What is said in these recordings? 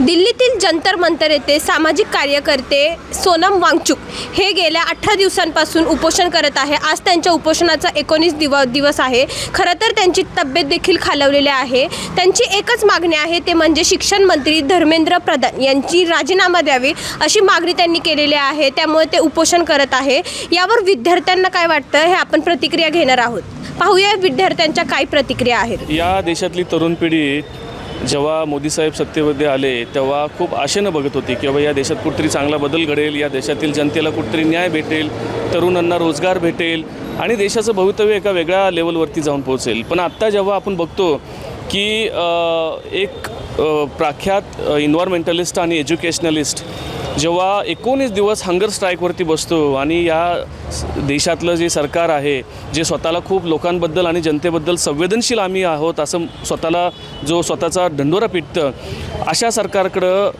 दिल्लीतील जंतर मंतर येथे सामाजिक कार्यकर्ते सोनम वांगचुक हे गेल्या 18 दिवसांपासून उपोषण करत आहे। आज त्यांच्या उपोषणाचा 19 दिवस आहे। खरं तर त्यांची तब्येत देखील खालावलेली आहे। त्यांची एकच मागणी आहे ते म्हणजे शिक्षण मंत्री धर्मेंद्र प्रधान यांची राजीनामा द्यावी अशी मागणी त्यांनी केलेली आहे। त्यामुळे ते उपोषण करत आहे। यावर विद्यार्थ्यांना काय वाटतं हे आपण प्रतिक्रिया घेणार आहोत। पाहूया विद्यार्थ्यांच्या काय प्रतिक्रिया आहेत। या देशातली तरुण पिढी जेव्हा मोदी साहेब सत्तेमध्ये आले तेव्हा खूप आशेनं बघत होती की बाबा या देशात कुठेतरी चांगला बदल घडेल, या देशातील जनतेला कुठेतरी न्याय भेटेल, तरुणांना रोजगार भेटेल आणि देशाचं भवितव्य एका वेगळ्या लेवलवरती जाऊन पोहोचेल। पण आत्ता जेव्हा आपण बघतो की एक प्रख्यात इन्व्हायरमेंटलिस्ट आणि एज्युकेशनलिस्ट जेव्हा 19 दिवस हंगर स्ट्राईकवरती बसतो आणि या देशातलं जे सरकार आहे जे स्वतःला खूप लोकांबद्दल आणि जनतेबद्दल संवेदनशील आम्ही आहोत असं स्वतःला जो स्वतःचा ढंडोरा पिटतं, अशा सरकारकडं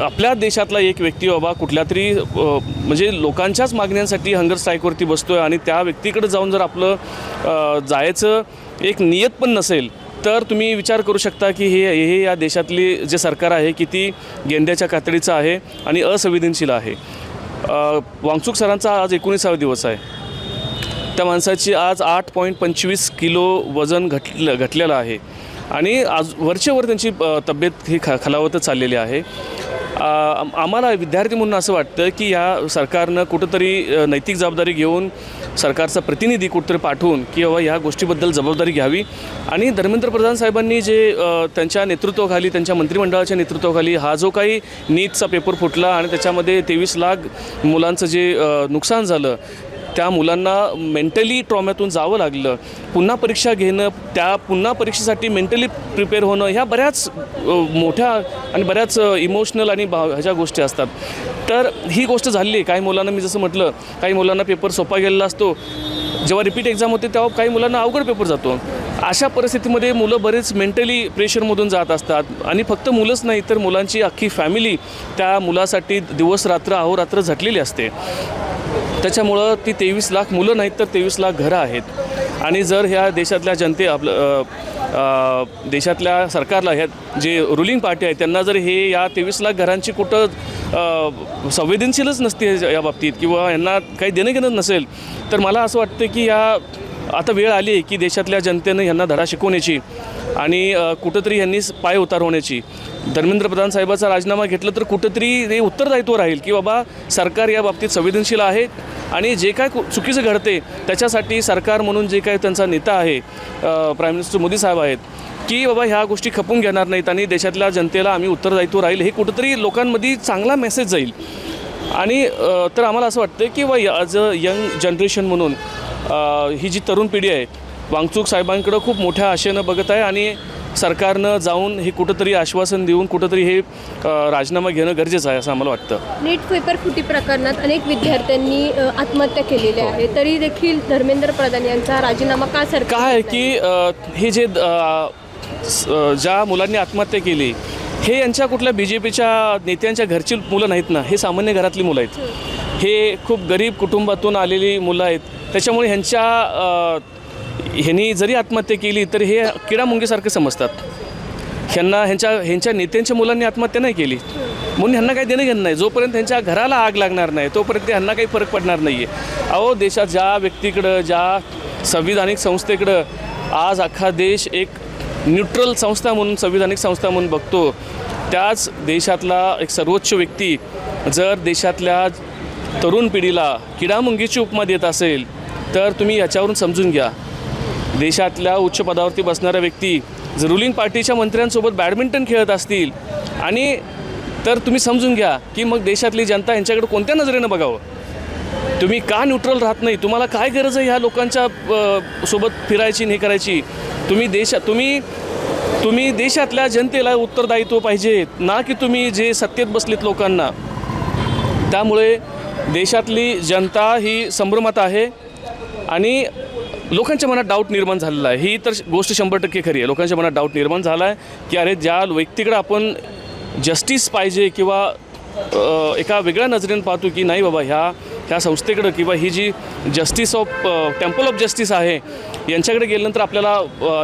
आपल्या देशातला एक व्यक्ती बाबा कुठल्या तरी म्हणजे लोकांच्याच मागण्यांसाठी हंगर स्ट्राईकवरती बसतो आहे आणि त्या व्यक्तीकडे जाऊन जर आपलं जायचं एक नियत पण नसेल तर तुम्ही विचार करू शकता की हे या देशातली जे सरकार आहे किती गेंद्याच्या कातडीचं आहे आणि असंवेदनशील आहे। वांगचुक सरांचा आज 19वा दिवस आहे। त्या माणसाची आज 8.25 किलो वजन घटलेलं आहे आणि आज वरचेवर त्यांची तब्येत ही खालावतच चाललेली आहे। आम्हाला विद्यार्थी म्हणून असं वाटतं की या सरकारनं कुठंतरी नैतिक जबाबदारी घेऊन सरकारचा प्रतिनिधी कुठंतरी पाठवून की बाबा ह्या गोष्टीबद्दल जबाबदारी घ्यावी आणि धर्मेंद्र प्रधान साहेबांनी जे त्यांच्या नेतृत्वाखाली त्यांच्या मंत्रिमंडळाच्या नेतृत्वाखाली हा जो काही नीटचा पेपर फुटला आणि त्याच्यामध्ये 23 लाख मुलांचं जे नुकसान झालं, त्या मुलांना मेंटली ट्रॉम्यातून जावं लागलं, पुन्हा परीक्षा घेणं, त्या पुन्हा परीक्षेसाठी मेंटली प्रिपेअर होणं, ह्या बऱ्याच मोठ्या आणि बऱ्याच इमोशनल आणि ह्याच्या गोष्टी असतात। तर ही गोष्ट झाली आहे। काही मुलांना मी जसं म्हटलं काही मुलांना पेपर सोपा गेलेला असतो, जेव्हा रिपीट एक्झाम होते तेव्हा काही मुलांना अवघड पेपर जातो। अशा परिस्थितीमध्ये मुलं बरेच मेंटली प्रेशरमधून जात असतात आणि फक्त मुलंच नाही तर मुलांची अख्खी फॅमिली त्या मुलासाठी दिवस रात्र अहोरात्र झटलेली असते। त्याच्यामुळं ती 23 लाख मुलं नाहीत तर 23 लाख घरं आहेत आणि जर ह्या देशातल्या देशातल्या सरकारला ह्या जे रुलिंग पार्टी आहे त्यांना जर हे या 23 लाख घरांची कुठं संवेदनशीलच नसते या बाबतीत किंवा यांना काही देणं घेणं नसेल तर मला असं वाटतं की आता वेळ आली आहे की देशातल्या जनतेनं यांना धडा शिकवण्याची आणि कुठंतरी यांनी पाय उतार होण्याची। धर्मेंद्र प्रधान साहेबाचा राजीनामा घेतलं तर कुठंतरी हे उत्तरदायित्व राहील की बाबा सरकार या बाबतीत संवेदनशील आहे आणि जे काय चुकीचं घडते त्याच्यासाठी सरकार म्हणून जे काय त्यांचा नेता आहे प्राईम मिनिस्टर मोदी साहेब आहेत की बाबा ह्या गोष्टी खपून घेणार नाहीत आणि देशातल्या जनतेला आम्ही उत्तरदायित्व राहील हे कुठंतरी लोकांमध्ये चांगला मेसेज जाईल। आणि तर आम्हाला असं वाटतं की बाबा ॲज अ यंग जनरेशन म्हणून ही जी तरुण पिढी आहे वांगचुक साहेबांकडं खूप मोठ्या आशेनं बघत आहे आणि सरकारनं जाऊन हे कुठंतरी आश्वासन देऊन कुठंतरी हे राजीनामा घेणं गरजेचं आहे असं आम्हाला वाटतं। नीट पेपर फुटी प्रकरणात अनेक विद्यार्थ्यांनी आत्महत्या केलेली आहे, तरी देखील धर्मेंद्र प्रधान यांचा राजीनामा का सरकार काय आहे की हे जे ज्या मुलांनी आत्महत्या केली हे यांच्या कुठल्या BJPच्या नेत्यांच्या घरची मुलं नाहीत ना, हे सामान्य घरातली मुलं आहेत। हे खूप गरीब कुटुंबातून आलेली मुलं आहेत। त्याच्यामुळे ह्यांनी जरी आत्महत्या केली तर हे किडामुंगीसारखे समजतात। ह्यांच्या नेत्यांच्या मुलांनी आत्महत्या नाही केली म्हणून ह्यांना काही देणं घेणं नाही। जोपर्यंत ह्यांच्या घराला आग लागणार नाही तोपर्यंत ह्यांना काही फरक पडणार नाही आहे। अहो देशात ज्या व्यक्तीकडं ज्या संविधानिक संस्थेकडं आज अख्खा देश एक न्यूट्रल संस्था म्हणून संविधानिक संस्था म्हणून बघतो, त्याच देशातला एक सर्वोच्च व्यक्ती जर देशातल्या तरुण पिढीला किडामुंगीची उपमा देत असेल तर तुम्ही याच्यावरून समजून घ्या देशातल्या उच्च पदावरती बसणाऱ्या व्यक्ती जर रुलिंग पार्टीच्या मंत्र्यांसोबत बॅडमिंटन खेळत असतील आणि तर तुम्ही समजून घ्या की मग देशातली जनता यांच्याकडे कोणत्या नजरेनं बघावं। तुम्ही का न्यूट्रल राहत नाही? तुम्हाला काय गरज आहे ह्या लोकांच्या सोबत फिरायची हे करायची? तुम्ही देशातल्या जनतेला उत्तरदायित्व पाहिजे ना की तुम्ही जे सत्तेत बसलेत लोकांना। त्यामुळे देशातली जनता ही संभ्रमात आहे आणि लोकांच्या मनात डाऊट निर्माण झालेला आहे। ही तर गोष्ट 100% खरी आहे। लोकांच्या मनात डाऊट निर्माण झाला आहे की अरे ज्या व्यक्तीकडे आपण जस्टिस पाहिजे किंवा एका वेगळ्या नजरेनं पाहतो की नाही बाबा ह्या संस्थेकडं किंवा ही जी जस्टिस टेम्पल ऑफ जस्टिस आहे यांच्याकडे गेल्यानंतर आपल्याला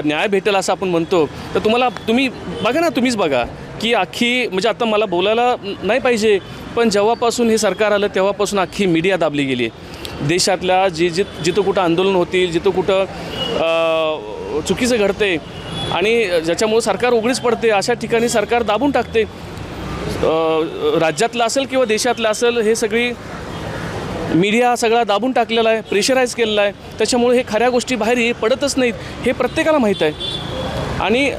न्याय भेटेल असं आपण म्हणतो। तर तुम्ही बघा ना, तुम्हीच बघा की अख्खी म्हणजे आता मला बोलायला नाही पाहिजे, पण जेव्हापासून हे सरकार आलं तेव्हापासून अख्खी मीडिया दाबली गेली आहे. देशातल्या जिथं कुठं आंदोलन होतील, जिथं कुठं चुकीचं घडते आणि ज्याच्यामुळं सरकार उघडीच पडते, अशा ठिकाणी सरकार दाबून टाकते. राज्यातलं असेल किंवा देशातलं असेल, हे सगळी मीडिया सगळा दाबून टाकलेला आहे, प्रेशराईज केलेला आहे. त्याच्यामुळे हे खऱ्या गोष्टी बाहेर पडतच नाहीत, हे प्रत्येकाला माहीत आहे. आणि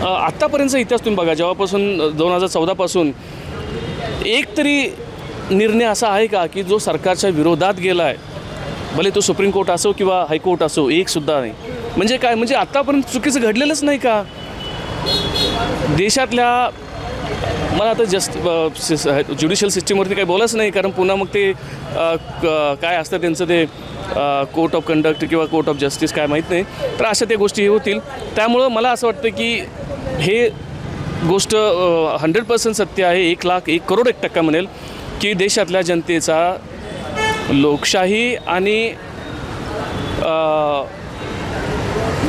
आत्तापर्यंतचा इतिहास तुम्ही बघा, जेव्हापासून 2014पासून एक तरी निर्णय असा आहे का की जो सरकारच्या विरोधात गेला आहे, भले तो सुप्रीम कोर्ट असो किंवा हायकोर्ट असो, एकसुद्धा नाही. म्हणजे काय, म्हणजे आत्तापर्यंत चुकीचं घडलेलंच नाही का देशातल्या. मला आता ज्युडिशियल सिस्टीमवरती काही बोलायचं नाही, कारण पुन्हा मग ते काय असतं त्यांचं ते कोर्ट ऑफ कंडक्ट किंवा कोर्ट ऑफ जस्टिस काय माहीत नाही, तर अशा त्या गोष्टी हे होतील. त्यामुळं मला असं वाटतं की हे गोष्ट 100% सत्य आहे, 1,00,000 म्हणेल की देशातल्या जनतेचा लोकशाही आणि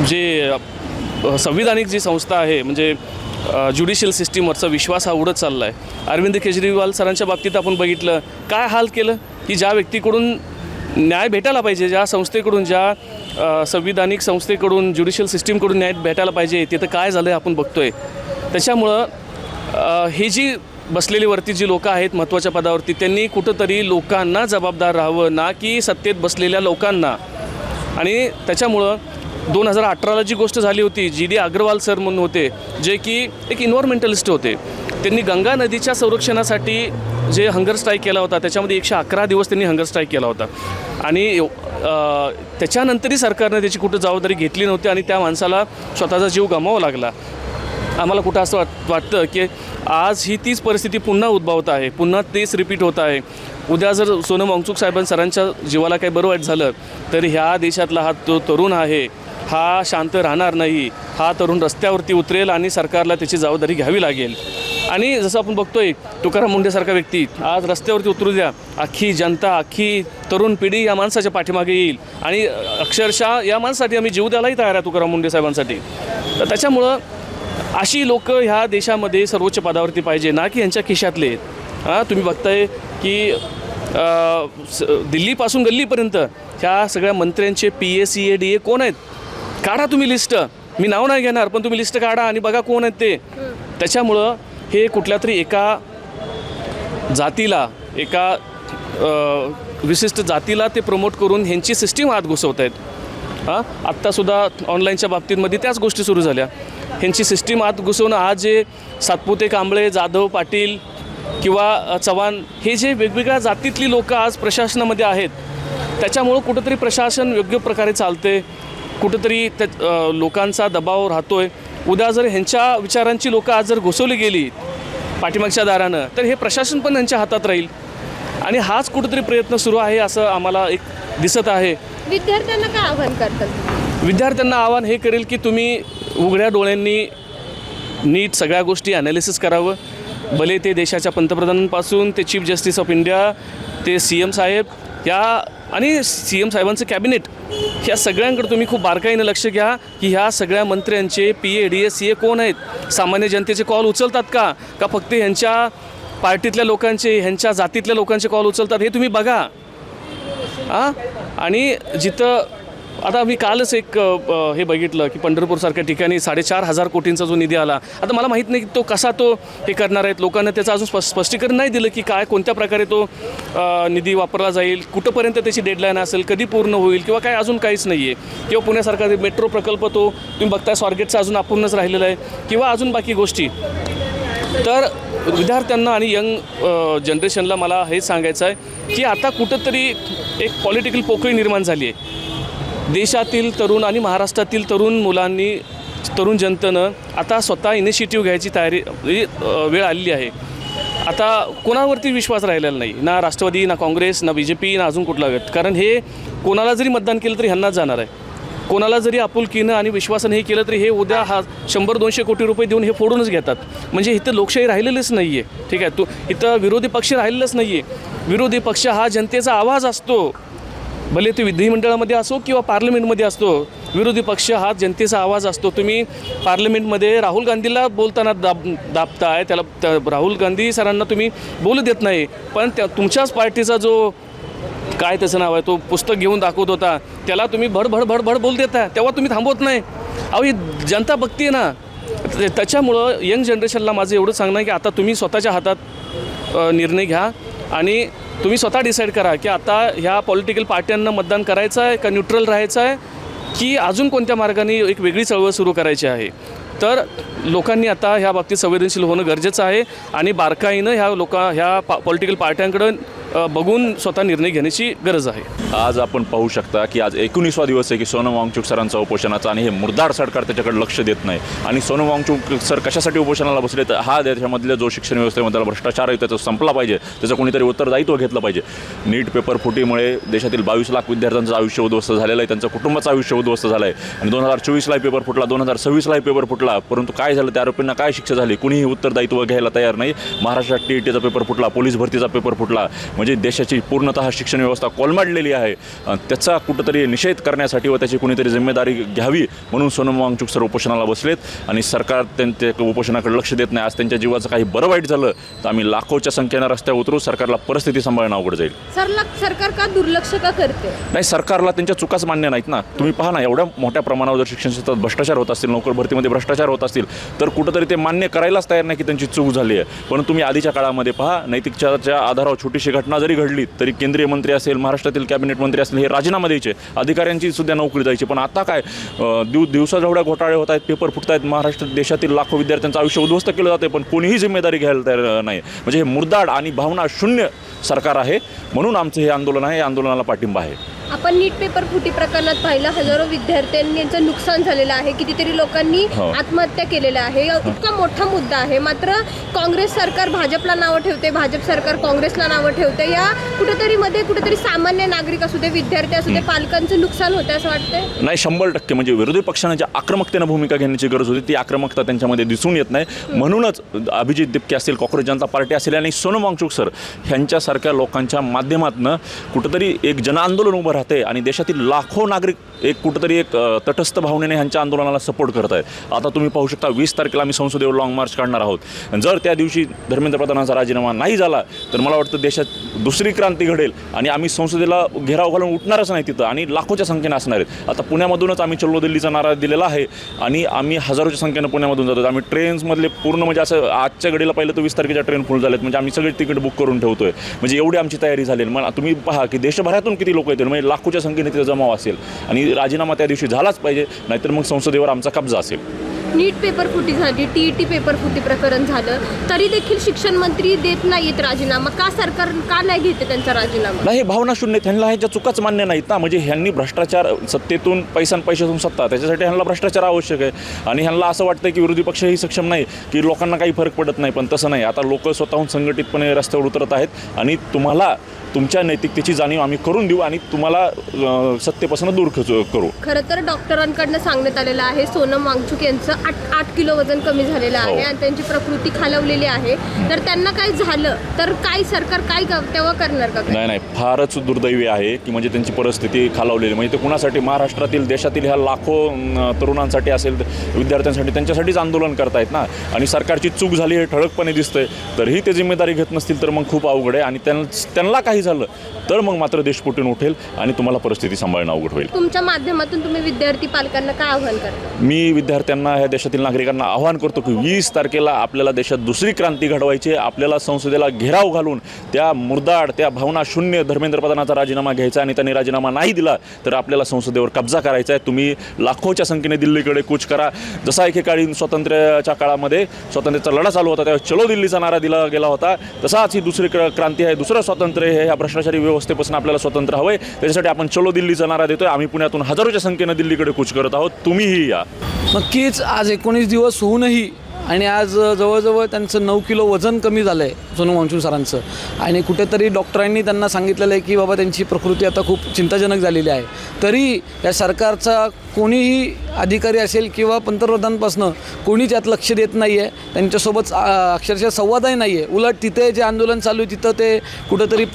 जे संविधानिक जी संस्था आहे म्हणजे ज्युडिशियल सिस्टीमवरचा विश्वास हा उडत चालला आहे. अरविंद केजरीवाल सरांच्या बाबतीत आपण बघितलं काय हाल केलं की ज्या व्यक्तीकडून न्याय भेटायला पाहिजे, ज्या संस्थेकडून, ज्या संविधानिक संस्थेकडून, ज्युडिशियल सिस्टीमकडून न्याय भेटायला पाहिजे, तिथं काय झालं आहे आपण बघतोय. त्याच्यामुळं हे जी बसलेली वरती जी लोकं आहेत महत्त्वाच्या पदावरती, त्यांनी कुठंतरी लोकांना जबाबदार राहावं, ना की सत्तेत बसलेल्या लोकांना. आणि त्याच्यामुळं 2018ला जी गोष्ट झाली होती, GD अग्रवाल सर म्हणून होते, जे की एक इन्व्हायरमेंटलिस्ट होते. त्यांनी गंगा नदीच्या संरक्षणासाठी जे हंगर स्ट्राईक केला होता, त्याच्यामध्ये 111 दिवस त्यांनी हंगर स्ट्राईक केला होता. आणि त्याच्यानंतरही सरकारने त्याची कुठं जबाबदारी घेतली नव्हती आणि त्या माणसाला स्वतःचा जीव गमावा लागला. आम्हाला कुठं असं वाटतं की आज ही तीच परिस्थिती पुन्हा उद्भवत आहे, पुन्हा तेच रिपीट होत आहे. उद्या जर सोनम वांगचुक सरांच्या जीवाला काही बरं वाईट झालं तर ह्या देशातला हा तो तरुण आहे, हा शांत राहणार नाही. हा तरुण रस्त्यावरती उतरेल आणि सरकारला त्याची जबाबदारी घ्यावी लागेल. आणि जसं आपण बघतोय तुकाराम मुंढेसारखा व्यक्ती आज रस्त्यावरती उतरू द्या, अख्खी जनता, अख्खी तरुण पिढी या माणसाच्या पाठीमागे येईल. आणि अक्षरशः या माणसासाठी आम्ही जीव द्यायलाही तयार आहे, तुकाराम मुंढे साहेबांसाठी. तर त्याच्यामुळं अशी लोक ह्या देशामध्ये सर्वोच्च पदावरती पाहिजे, ना की यांच्या खिशातले. तुम्ही बघताय की दिल्लीपासून गल्लीपर्यंत ह्या सगळ्या मंत्र्यांचे PA CA DA कोण आहेत, काढा तुम्ही लिस्ट. मी नाव नाही घेणार, पण तुम्ही लिस्ट काढा आणि बघा कोण आहेत ते. त्याच्यामुळं हे कुठल्या तरी एका जातीला, एका विशिष्ट जातीला ते प्रमोट करून ह्यांची सिस्टीम आत घुसवत आहेत. आत्तासुद्धा ऑनलाईनच्या बाबतीमध्ये त्याच गोष्टी सुरू झाल्या. ह्यांची सिस्टीम आत घुसवणं. आज जे सातपुते, कांबळे, जाधव, पाटील किंवा चव्हाण हे जे वेगवेगळ्या जातीतली लोकं आज प्रशासनामध्ये आहेत, त्याच्यामुळं कुठंतरी प्रशासन योग्य प्रकारे चालते, कुठंतरी त्या लोकांचा दबाव राहतो आहे. उद्या जर ह्यांच्या विचारांची लोकं आज जर घुसवली गेली पाठीमागच्या दारानं, तर हे प्रशासन पण यांच्या हातात राहील. आणि हाच कुठंतरी प्रयत्न सुरू आहे असं आम्हाला एक दिसत आहे. विद्यार्थ्यांना काय आव्हान करतात? विद्यार्थ्यांना आव्हान हे करेल की तुम्ही उघड्या डोळ्यांनी नीट सगळ्या गोष्टी ॲनालिसिस करावं. भले ते देशाच्या पंतप्रधानांपासून ते चीफ जस्टिस ऑफ इंडिया, ते CM साहेब या आणि CM साहेबांचं कॅबिनेट, ह्या सगळ्यांकडे तुम्ही खूप बारकाईनं लक्ष घ्या की ह्या सगळ्या मंत्र्यांचे PA DA CA कोण आहेत, सामान्य जनतेचे कॉल उचलतात का फक्त ह्यांच्या पार्टीतल्या लोकांचे, ह्यांच्या जातीतल्या लोकांचे कॉल उचलतात, हे तुम्ही बघा. आणि जिथं आता मी कालच एक हे बघितलं की पंढरपूरसारख्या ठिकाणी 4,500 कोटींचा जो निधी आला. आता मला माहीत नाही की तो कसा तो हे करणार आहेत. लोकांना त्याचं अजून स्पष्टीकरण नाही दिलं की काय, कोणत्या प्रकारे तो निधी वापरला जाईल, कुठंपर्यंत त्याची डेडलाईन असेल, कधी पूर्ण होईल किंवा काय, अजून काहीच नाही आहे. किंवा पुण्यासारखा मेट्रो प्रकल्प तो तुम्ही बघताय स्वारगेटचा अजून अपूर्णच राहिलेला आहे, किंवा अजून बाकी गोष्टी. तर विद्यार्थ्यांना आणि यंग जनरेशनला मला हेच सांगायचं आहे की आता कुठंतरी एक पॉलिटिकल पोकळी निर्माण झाली आहे. देशातील तरुण आणि महाराष्ट्रातील तरुण मुलांनी, तरुण जनतेनं आता स्वतः इनिशिएटिव्ह घ्यायची तयारी वेळ आलेली आहे. आता कोणावरती विश्वास राहिलेला नाही, ना राष्ट्रवादी, ना काँग्रेस, ना BJP, ना अजून कुठला गट. कारण हे कोणाला जरी मतदान केलं तरी ह्यांनाच जाणार आहे. कोणाला जरी आपुलकीनं आणि विश्वासानं हे केलं तरी हे उद्या 100-200 कोटी रुपये देऊन हे फोडूनच घेतात. म्हणजे इथं लोकशाही राहिलेलीच नाही आहे. ठीक आहे, इथं विरोधी पक्ष राहिलेलाच नाही आहे. विरोधी पक्ष हा जनतेचा आवाज असतो, भले ते विधिमंडळामध्ये असो किंवा पार्लमेंटमध्ये असतो. विरोधी पक्ष हा जनतेचा आवाज असतो. तुम्ही पार्लमेंटमध्ये राहुल गांधीला बोलताना दाबताय, राहुल गांधी सरांना तुम्ही बोलू देत नाही, पण तुमच्याच पार्टीचा जो काय त्याचं नाव आहे तो पुस्तक घेऊन दाखवत होता त्याला तुम्ही भडभड बोल देता, तेव्हा तुम्ही थांबवत नाही. अहो ही जनता बघते ना. त्याच्यामुळं यंग जनरेशनला माझं एवढं सांगणं आहे की आता तुम्ही स्वतःच्या हातात निर्णय घ्या आणि तुम्ही स्वतः डिसाईड करा की आता ह्या पॉलिटिकल पार्ट्यांना मतदान करायचं आहे का न्यूट्रल राहायचं आहे की अजून कोणत्या मार्गाने एक वेगळी चळवळ सुरू करायची आहे. तर लोकांनी आता ह्या बाबतीत संवेदनशील होणं गरजेचं आहे आणि बारकाईनं ह्या पॉलिटिकल पार्ट्यांकडं बघून स्वतः निर्णय घेण्याची गरज आहे. आज आपण पाहू शकता की आज 19वा दिवस आहे की सोनम वांगचुक सरांचा उपोषणाचा आणि हे मुर्दार सरकार त्याच्याकडे लक्ष देत नाही. आणि सोनम वांगचुक सर कशासाठी उपोषणाला बसले तर हा देशामधल्या जो शिक्षण व्यवस्थेमधला भ्रष्टाचार आहे त्याचा संपला पाहिजे, त्याचं कोणीतरी उत्तरदायित्व घेतलं पाहिजे. नीट पेपर फुटीमुळे देशातील 22 लाख विद्यार्थ्यांचं आयुष्य उद्ध्वस्त झालेलं आहे, त्यांचं कुटुंबाचं आयुष्य उद्ध्वस्त झालं आहे. आणि 2024ला पेपर फुटला, 2026ला पेपर फुटला, परंतु काय झालं, त्या आरोपींना काय शिक्षा झाली, कुणीही उत्तरदायित्व घ्यायला तयार नाही. महाराष्ट्रात TETचा पेपर फुटला, पोलीस भरतीचा पेपर फुटला, म्हणजे देशाची पूर्णतः शिक्षण व्यवस्था कोलमडलेली आहे. त्याचा कुठंतरी निषेध करण्यासाठी व त्याची कुणीतरी जिम्मेदारी घ्यावी म्हणून सोनम वांगचुक सर उपोषणाला बसलेत. आणि सरकार त्यांच्या उपोषणाकडे लक्ष देत नाही. आज त्यांच्या जीवाचं काही बरं वाईट झालं तर आम्ही लाखोच्या संख्येनं रस्त्यावर उतरू, सरकारला परिस्थिती सांभाळणं अवघड जाईल. सरकार का दुर्लक्ष का करते? नाही, सरकारला त्यांच्या चुकाच मान्य नाहीत ना. तुम्ही पहा ना, एवढ्या मोठ्या प्रमाणावर जर शिक्षण क्षेत्रात भ्रष्टाचार होत असतील, नोकर भरतीमध्ये भ्रष्टाचार होत असतील तर कुठंतरी ते मान्य करायलाच तयार नाही की त्यांची चूक झाली आहे. पण तुम्ही आधीच्या काळामध्ये पहा, नैतिकतेच्या आधारावर छोटीशी घटना जरी घडली तरी केंद्रीय मंत्री असेल, महाराष्ट्रातील कॅबिनेट मंत्री असेल, हे राजीनामा द्यायचे, अधिकाऱ्यांची सुद्धा नोकरी जायची. पण आता काय दिवसाजेवढ्या घोटाळे होत आहेत, पेपर फुटत आहेत, महाराष्ट्र देशातील लाखो विद्यार्थ्यांचं आयुष्य उद्ध्वस्त केलं जाते, पण कोणीही जिम्मेदारी घ्यायला तयार नाही. म्हणजे हे मुर्दाड आणि भावना शून्य सरकार आहे. म्हणून आमचं हे आंदोलन आहे, या आंदोलनाला पाठिंबा आहे. आपण नीट पेपर फुटी प्रकरणात पाहिलं, हजारो विद्यार्थ्यांचं नुकसान झालेलं आहे, कितीतरी लोकांनी आत्महत्या केलेल्या आहे. इतका मोठा मुद्दा आहे, मात्र काँग्रेस सरकार भाजपला नावं ठेवते, भाजप सरकार काँग्रेसला नावं ठेवते. या कुठेतरी सामान्य नागरिक असू दे, विद्यार्थी असू दे, पालकांचं नुकसान होतं असं वाटतंय. नाही, 100% म्हणजे विरोधी पक्षाने ज्या आक्रमकतेनं भूमिका घेण्याची गरज होती ती आक्रमकता त्यांच्यामध्ये दिसून येत नाही. म्हणूनच अभिजित दिपके असतील, कॉंग्रेस जनता पार्टी असेल आणि सोनम वांगचुक सर ह्यांच्यासारख्या लोकांच्या माध्यमातून कुठंतरी एक जनआंदोलन उभं राहते आणि देशातील लाखो नागरिक कुठंतरी एक तटस्थ भावनेने ह्यांच्या आंदोलनाला सपोर्ट करत आहेत. आता तुम्ही पाहू शकता 20 तारखेला आम्ही संसदेवर लॉंग मार्च काढणार आहोत. जर त्या दिवशी धर्मेंद्र प्रधानांचा राजीनामा नाही झाला तर मला वाटतं देशात दुसरी क्रांती घडेल आणि आम्ही संसदेला घेराव घालून उठणारच नाही तिथं आणि लाखोच्या संख्येने असणार आहेत. आता पुण्यामधूनच आम्ही चलो दिल्लीचा नारा दिलेला आहे आणि आम्ही हजारोच्या संख्येनं पुण्यामधून जातो. आम्ही ट्रेन्समधले पूर्ण म्हणजे असं आजच्या घडीला पाहिलं तर 20 तारखेच्या ट्रेन फुल झाल्यात. म्हणजे आम्ही सगळे तिकीट बुक करून ठेवतोय. म्हणजे एवढी आमची तयारी झाली. मग तुम्ही पहा की देशभरातून किती लोक येतील, म्हणजे लाखोच्या संख्येने तिथे जमाव असेल आणि राजीनामा त्या दिवशी झालाच पाहिजे, नाहीतर मग संसदेवर आमचा कब्जा असेल. नीट पेपर फुटी झाली, TET पेपर फुटी प्रकरण झालं तरी देखील शिक्षण मंत्री देत नाहीत राजीनामा. का सरकार का नाही घेते त्यांचा राजीनामा? नाही, भावना शून्य. त्यांना ह्याच्या चुकाच मान्य नाहीत ना. म्हणजे ह्यांनी भ्रष्टाचार, सत्तेतून पैशातून सत्ता, त्याच्यासाठी ह्यांना भ्रष्टाचार आवश्यक आहे. आणि ह्यांना असं वाटतं की विरोधी पक्षही सक्षम नाही, की लोकांना काही फरक पडत नाही. पण तसं नाही. आता लोक स्वतःहून संघटितपणे रस्त्यावर उतरत आहेत आणि तुम्हाला तुमच्या नैतिकतेची जाणीव आम्ही करून देऊ आणि तुम्हाला सत्तेपासून दूर करू. खरं तर डॉक्टरांकडनं सांगण्यात आलेलं आहे सोनम वांगचुक यांचं 8 किलो वजन कमी झालेलं आहे आणि त्यांची प्रकृती खालावलेली आहे. तर त्यांना काय झालं तर काय सरकार काय तेव्हा करणार का? नाही, फारच दुर्दैवी आहे की म्हणजे त्यांची परिस्थिती खालावलेली. म्हणजे ते कुणासाठी, महाराष्ट्रातील देशातील ह्या लाखो तरुणांसाठी असेल, विद्यार्थ्यांसाठी, त्यांच्यासाठीच आंदोलन करतायत ना. आणि सरकारची चूक झाली हे ठळकपणे दिसतंय, तरीही ते जिम्मेदारी घेत नसतील तर मग खूप अवघड आहे. आणि त्यांना काही झालं तर मग मात्र देश फुटून उठेल आणि तुम्हाला परिस्थिती सांभाळणं अवघड होईल. तुमच्या माध्यमातून तुम्ही विद्यार्थी पालकांना काय आव्हान करता? मी विद्यार्थ्यांना, ह्या देशातील नागरिकांना आव्हान करतो की 20 तारखेला आपल्याला देशात दुसरी क्रांती घडवायची. आपल्याला संसदेला घेराव घालून त्या मुर्दाड, त्या भावना शून्य धर्मेंद्र प्रधानाचा राजीनामा घ्यायचा आणि त्यांनी राजीनामा नाही दिला तर आपल्याला संसदेवर कब्जा करायचा आहे. तुम्ही लाखोच्या संख्येने दिल्लीकडे कूच करा. जसा एकेकाळी स्वातंत्र्याच्या काळामध्ये स्वातंत्र्याचा लढा चालू होता तेव्हा चलो दिल्लीचा नारा दिला गेला होता, तसाच ही दुसरी क्रांती आहे, दुसरं स्वातंत्र्य आहे. ह्या भ्रष्टाचारी व्यवस्थेपासून आपल्याला स्वतंत्र हवं आहे. त्याच्यासाठी आपण चलो दिल्लीचा नारा देतोय. आम्ही पुण्यातून हजारोच्या संख्येनं दिल्लीकडे कूच करत आहोत. तुम्हीही या. नक्कीच आज 19 दिवस होऊनही आणि आज जवळजवळ त्यांचं 9 किलो वजन कमी झालं आहे सोनम वांगचुक सरांचं. आणि कुठेतरी डॉक्टरांनी त्यांना सांगितलेलं आहे की बाबा त्यांची प्रकृती आता खूप चिंताजनक झालेली आहे. तरी या सरकारचा कोणीही अधिकारी असेल किंवा पंतप्रधानांपासून कोणीच यात लक्ष देत नाही आहे. त्यांच्यासोबत अक्षरशः संवादही नाही आहे. उलट तिथे जे आंदोलन चालू आहे तिथं ते कुठंतरी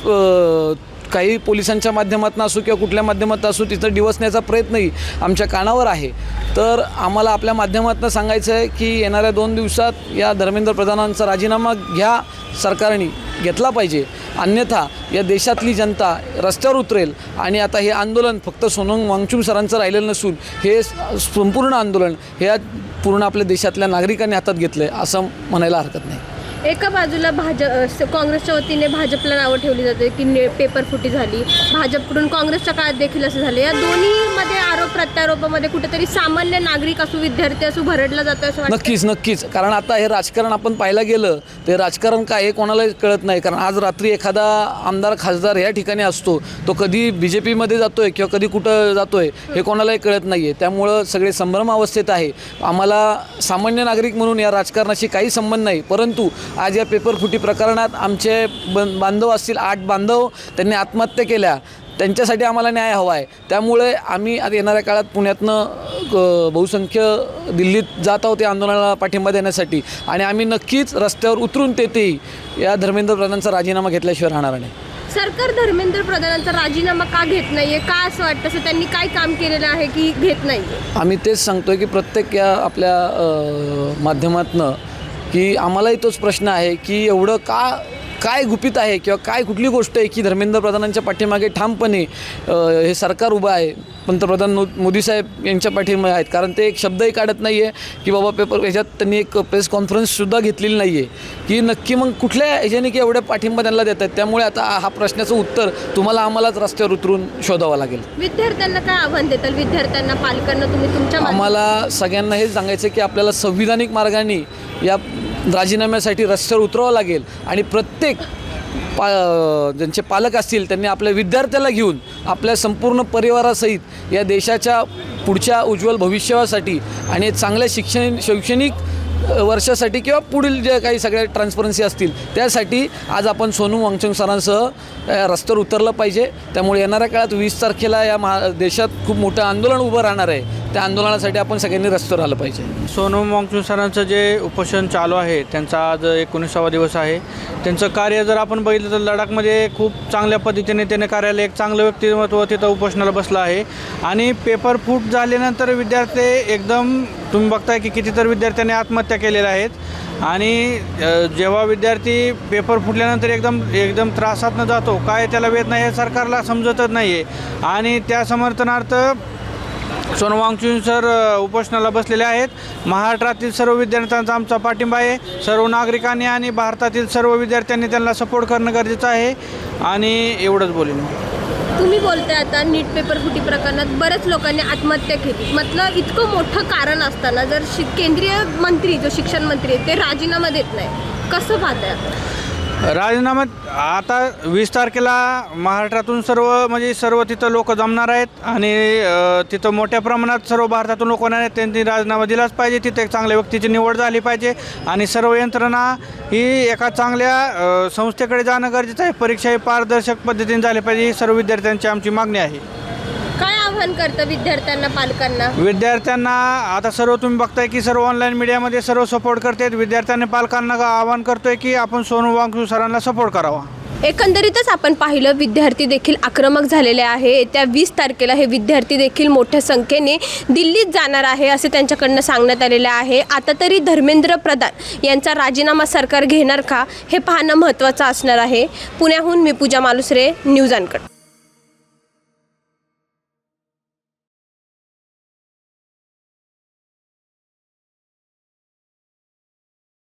काही पोलिसांच्या माध्यमातून असो किंवा कुठल्या माध्यमातून असो तिथं डिवसण्याचा प्रयत्नही आमच्या कानावर आहे. तर आम्हाला आपल्या माध्यमातून सांगायचं आहे की येणाऱ्या 2 दिवसात या धर्मेंद्र प्रधानांचा राजीनामा घ्या सरकारने घेतला पाहिजे, अन्यथा या देशातली जनता रस्त्यावर उतरेल. आणि आता हे आंदोलन फक्त सोनम वांगचुक सरांचं राहिलेलं नसून हे संपूर्ण आंदोलन हे पूर्ण आपल्या देशातल्या नागरिकांनी हातात घेतलं आहे असं म्हणायला हरकत नाही. एका बाजूला काँग्रेसच्या वतीने भाजपला नावं ठेवली जाते की पेपर फुटी झाली, भाजपकडून काँग्रेसच्या काळात देखील असं झालं. या दोन्हीमध्ये आरोप प्रत्यारोपामध्ये कुठेतरी सामान्य नागरिक असो विद्यार्थी असो भरडला जातो असं वाटतं. नक्कीच. कारण आता हे राजकारण आपण पाहायला गेलं ते राजकारण काय हे कोणालाही कळत नाही. कारण आज रात्री एखादा आमदार खासदार या ठिकाणी असतो, तो कधी BJPमध्ये जातो आहे किंवा कधी कुठं जातो आहे हे कोणालाही कळत नाही आहे. त्यामुळं सगळे संभ्रम अवस्थेत आहे. आम्हाला सामान्य नागरिक म्हणून या राजकारणाशी काही संबंध नाही. परंतु आज या पेपरफुटी प्रकरणात आमचे बांधव असतील 8 बांधव त्यांनी आत्महत्या केल्या, त्यांच्यासाठी आम्हाला न्याय हवा आहे. त्यामुळे आम्ही आता येणाऱ्या काळात पुण्यातनं बहुसंख्य दिल्लीत जात आहोत या आंदोलनाला पाठिंबा देण्यासाठी. आणि आम्ही नक्कीच रस्त्यावर उतरून तेथेही या धर्मेंद्र प्रधानांचा राजीनामा घेतल्याशिवाय राहणार नाही. सरकार धर्मेंद्र प्रधानांचा राजीनामा का घेत नाहीये, का असं वाटतं? असं त्यांनी काय काम केलेलं आहे की घेत नाही? आम्ही तेच सांगतोय की प्रत्येक या आपल्या माध्यमातनं की आम्हालाही तोच प्रश्न आहे की एवढं काय गुपित आहे किंवा काय कुठली गोष्ट आहे की धर्मेंद्र प्रधानांच्या पाठीमागे ठामपणे हे सरकार उभं आहे, पंतप्रधान मोदी साहेब यांच्या पाठीमागे आहेत. कारण ते एक शब्दही काढत नाही आहे की बाबा पेपर ह्याच्यात त्यांनी एक प्रेस कॉन्फरन्ससुद्धा घेतलेली नाही आहे की नक्की मग कुठल्या ह्याच्याने की एवढ्या पाठिंबा त्यांना देत आहेत. त्यामुळे आता हा प्रश्नाचं उत्तर तुम्हाला आम्हालाच रस्त्यावर उतरून शोधावं लागेल. विद्यार्थ्यांना काय आव्हान देताल? विद्यार्थ्यांना पालकांना तुम्ही तुमच्या आम्हाला सगळ्यांना हेच सांगायचं की आपल्याला संविधानिक मार्गाने या राजीनाम्यासाठी रस्त्यावर उतरावं लागेल. आणि प्रत्येक ज्यांचे पालक असतील त्यांनी आपल्या विद्यार्थ्याला घेऊन आपल्या संपूर्ण परिवारासहित या देशाच्या पुढच्या उज्ज्वल भविष्यासाठी आणि चांगल्या शैक्षणिक वर्षासाठी किंवा पुढील जे काही सगळ्या ट्रान्सपरन्सी असतील त्यासाठी आज आपण सोनम वांगचुक सरांसह रस्त्यावर उतरलं पाहिजे. त्यामुळे येणाऱ्या काळात 20 तारखेला या देशात खूप मोठं आंदोलन उभं राहणार आहे. त्या आंदोलनासाठी आपण सगळ्यांनी रस्त्यावर आलं पाहिजे. सोनम वांगचुक सरांचं जे उपोषण चालू आहे त्यांचा आज 19वा दिवस आहे. त्यांचं कार्य जर आपण बघितलं तर लडाखमध्ये खूप चांगल्या पद्धतीने त्याने कार्यालय एक चांगलं व्यक्तिमत्व तिथं उपोषणाला बसलं आहे. आणि पेपर फूट झाल्यानंतर विद्यार्थी एकदम तुम्ही बघताय की कितीतरी विद्यार्थ्यांनी आत्महत्या केलेल्या आहेत. आणि जेव्हा विद्यार्थी पेपर फुटल्यानंतर एकदम त्रासातनं जातो, काय त्याला वेदना हे सरकारला समजतच नाही आहे. आणि त्या समर्थनार्थ सोनम वांगचुक सर उपोषणाला बसलेले आहेत. महाराष्ट्रातील सर्व विद्यार्थ्यांचा आमचा पाठिंबा आहे. सर्व नागरिकांनी आणि भारतातील सर्व विद्यार्थ्यांनी त्यांना सपोर्ट करणं गरजेचं आहे. आणि एवढंच बोलेन. तुम्ही बोलताय आता नीट पेपर फुटी प्रकरणात बऱ्याच लोकांनी आत्महत्या केली. म्हटलं इतकं मोठं कारण असताना जर केंद्रीय मंत्री जो शिक्षण मंत्री आहे ते राजीनामा देत नाही, कसं पाहताय? राजीनामा आता 20 तारखेला महाराष्ट्रातून सर्व तिथं लोक जमणार आहेत. आणि तिथं मोठ्या प्रमाणात सर्व भारतातून लोक होणार आहेत. त्यांनी राजीनामा दिलाच पाहिजे. तिथे एक चांगल्या व्यक्तीची निवड झाली पाहिजे. आणि सर्व यंत्रणा ही एका चांगल्या संस्थेकडे जाणं गरजेचं आहे. परीक्षा ही पारदर्शक पद्धतीने झाली पाहिजे ही सर्व विद्यार्थ्यांची आमची मागणी आहे. काय आव्हान करतं विद्यार्थ्यांना विद्यार्थ्यांना आता सर्व तुम्ही बघताय की सर्व ऑनलाईन मीडियामध्ये सर्व सपोर्ट करतात. विद्यार्थ्यांनी पालकांना आवाहन करतोय की आपण सोनम वांगचुक सरांना सपोर्ट करावा. एकंदरीतच आपण पाहिलं विद्यार्थी देखील आक्रमक झालेले आहे. येत्या 20 तारखेला हे विद्यार्थी देखील मोठ्या संख्येने दिल्लीत जाणार आहे असे त्यांच्याकडनं सांगण्यात आलेले आहे. आता तरी धर्मेंद्र प्रधान यांचा राजीनामा सरकार घेणार का हे पाहणं महत्त्वाचं असणार आहे. पुण्याहून मी पूजा मालुसरे, न्यूज अनकट.